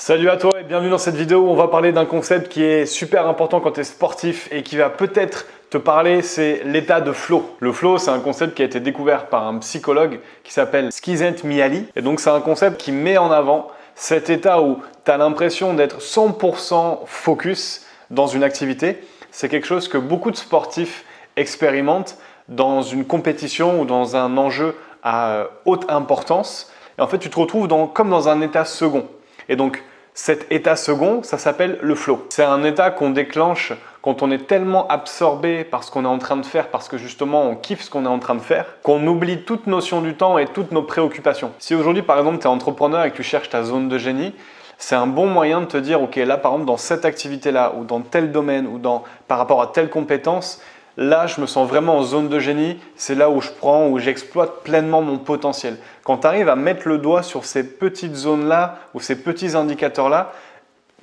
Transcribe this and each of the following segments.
Salut à toi et bienvenue dans cette vidéo où on va parler d'un concept qui est super important quand tu es sportif et qui va peut-être te parler, c'est l'état de flow. Le flow, c'est un concept qui a été découvert par un psychologue qui s'appelle Csikszentmihalyi. Et donc c'est un concept qui met en avant cet état où tu as l'impression d'être 100% focus dans une activité. C'est quelque chose que beaucoup de sportifs expérimentent dans une compétition ou dans un enjeu à haute importance. Et en fait, tu te retrouves comme dans un état second. Et donc, cet état second, ça s'appelle le flow. C'est un état qu'on déclenche quand on est tellement absorbé par ce qu'on est en train de faire, parce que justement, on kiffe ce qu'on est en train de faire, qu'on oublie toute notion du temps et toutes nos préoccupations. Si aujourd'hui, par exemple, tu es entrepreneur et que tu cherches ta zone de génie, c'est un bon moyen de te dire, ok, là, par exemple, dans cette activité-là, ou dans tel domaine, ou par rapport à telle compétence, là, je me sens vraiment en zone de génie, c'est là où où j'exploite pleinement mon potentiel. Quand tu arrives à mettre le doigt sur ces petites zones-là ou ces petits indicateurs-là,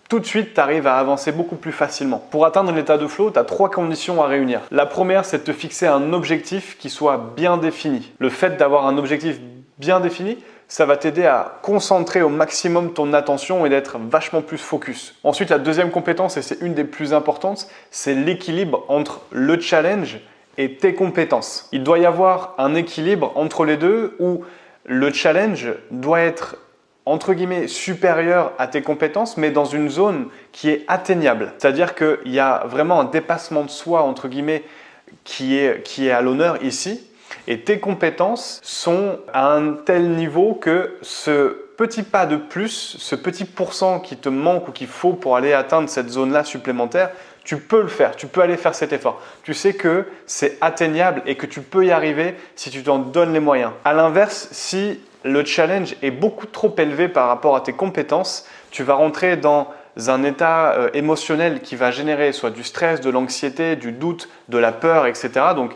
tout de suite, tu arrives à avancer beaucoup plus facilement. Pour atteindre l'état de flow, tu as 3 conditions à réunir. La première, c'est de te fixer un objectif qui soit bien défini. Le fait d'avoir un objectif bien défini, ça va t'aider à concentrer au maximum ton attention et d'être vachement plus focus. Ensuite, la deuxième compétence, et c'est une des plus importantes, c'est l'équilibre entre le challenge et tes compétences. Il doit y avoir un équilibre entre les deux où le challenge doit être entre guillemets supérieur à tes compétences, mais dans une zone qui est atteignable. C'est-à-dire qu'il y a vraiment un dépassement de soi entre guillemets qui est à l'honneur ici. Et tes compétences sont à un tel niveau que ce petit pas de plus, ce petit pourcent qui te manque ou qu'il faut pour aller atteindre cette zone-là supplémentaire, tu peux le faire, tu peux aller faire cet effort. Tu sais que c'est atteignable et que tu peux y arriver si tu t'en donnes les moyens. À l'inverse, si le challenge est beaucoup trop élevé par rapport à tes compétences, tu vas rentrer dans un état émotionnel qui va générer soit du stress, de l'anxiété, du doute, de la peur, etc. Donc,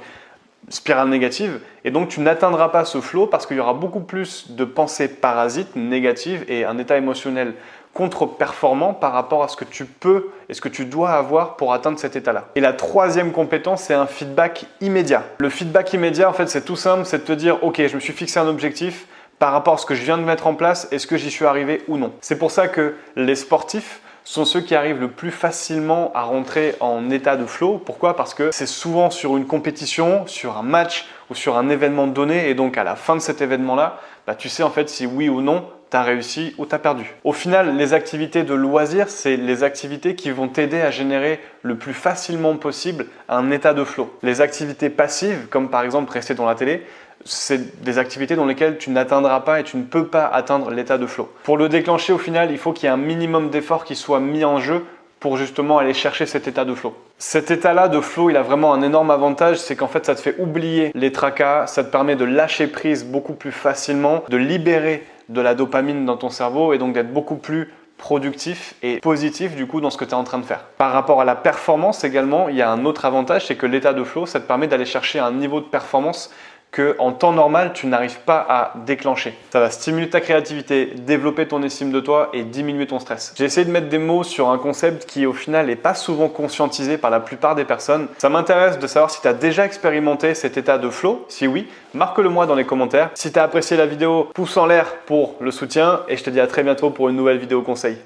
spirale négative, et donc tu n'atteindras pas ce flow parce qu'il y aura beaucoup plus de pensées parasites négatives et un état émotionnel contre-performant par rapport à ce que tu peux et ce que tu dois avoir pour atteindre cet état-là. Et la troisième compétence, c'est un feedback immédiat. Le feedback immédiat, en fait, c'est tout simple, c'est de te dire « Ok, je me suis fixé un objectif par rapport à ce que je viens de mettre en place, est-ce que j'y suis arrivé ou non ?» C'est pour ça que les sportifs sont ceux qui arrivent le plus facilement à rentrer en état de flow. Pourquoi? Parce que c'est souvent sur une compétition, sur un match ou sur un événement donné, et donc à la fin de cet événement-là, tu sais en fait si oui ou non tu as réussi ou tu as perdu. Au final, les activités de loisirs, c'est les activités qui vont t'aider à générer le plus facilement possible un état de flow. Les activités passives, comme par exemple rester dans la télé, c'est des activités dans lesquelles tu n'atteindras pas et tu ne peux pas atteindre l'état de flow. Pour le déclencher, au final, il faut qu'il y ait un minimum d'effort qui soit mis en jeu pour justement aller chercher cet état de flow. Cet état-là de flow, il a vraiment un énorme avantage, c'est qu'en fait, ça te fait oublier les tracas, ça te permet de lâcher prise beaucoup plus facilement, de libérer de la dopamine dans ton cerveau et donc d'être beaucoup plus productif et positif du coup dans ce que tu es en train de faire. Par rapport à la performance également, il y a un autre avantage, c'est que l'état de flow, ça te permet d'aller chercher un niveau de performance qu'en temps normal, tu n'arrives pas à déclencher. Ça va stimuler ta créativité, développer ton estime de toi et diminuer ton stress. J'ai essayé de mettre des mots sur un concept qui au final n'est pas souvent conscientisé par la plupart des personnes. Ça m'intéresse de savoir si tu as déjà expérimenté cet état de flow. Si oui, marque-le moi dans les commentaires. Si tu as apprécié la vidéo, pouce en l'air pour le soutien et je te dis à très bientôt pour une nouvelle vidéo conseil.